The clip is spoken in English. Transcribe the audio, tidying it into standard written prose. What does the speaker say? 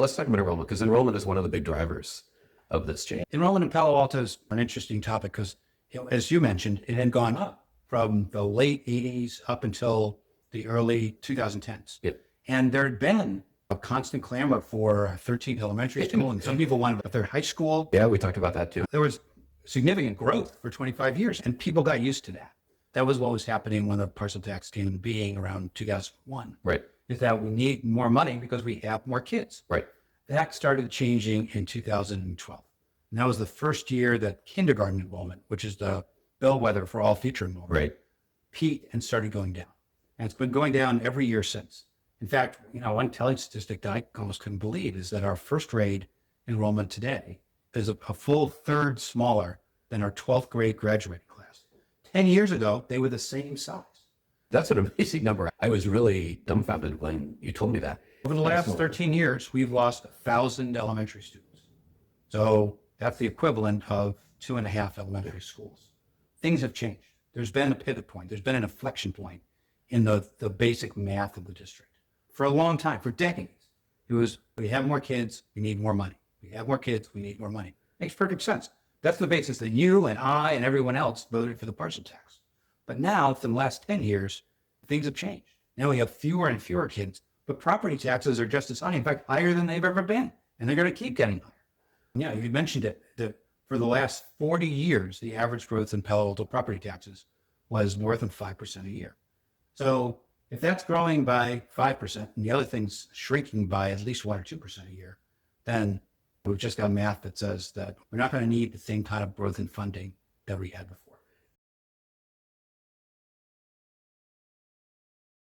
Let's talk about enrollment, because enrollment is one of the big drivers of this change. Enrollment in Palo Alto is an interesting topic because, as you mentioned, it had gone up from the late 80s up until the early 2010s. Yep. And there had been a constant clamor for 13 elementary school, and some people wanted a third high school. Yeah, we talked about that too. There was significant growth for 25 years, and people got used to that. That was what was happening when the parcel tax came into being around 2001. Right. Is that we need more money because we have more kids. Right. That started changing in 2012. And that was the first year that kindergarten enrollment, which is the bellwether for all future enrollment, Right. peaked and started going down. And it's been going down every year since. In fact, one telling statistic that I almost couldn't believe is that our first grade enrollment today is a full third smaller than our 12th grade graduating class. 10 years ago, they were the same size. That's an amazing number. I was really dumbfounded when you told me that. Over the last 13 years, we've lost 1,000 elementary students. So that's the equivalent of 2.5 elementary schools. Things have changed. There's been a pivot point. There's been an inflection point in the basic math of the district. For a long time, for decades, it was, we have more kids, we need more money. We have more kids, we need more money. Makes perfect sense. That's the basis that you and I and everyone else voted for the parcel tax. But now, for the last 10 years, things have changed. Now we have fewer and fewer kids, but property taxes are just as high, in fact, higher than they've ever been. And they're going to keep getting higher. Yeah, you mentioned it, that for the last 40 years, the average growth in Palo Alto property taxes was north of 5% a year. So if that's growing by 5% and the other thing's shrinking by at least 1 or 2% a year, then we've just got math that says that we're not going to need the same kind of growth in funding that we had before.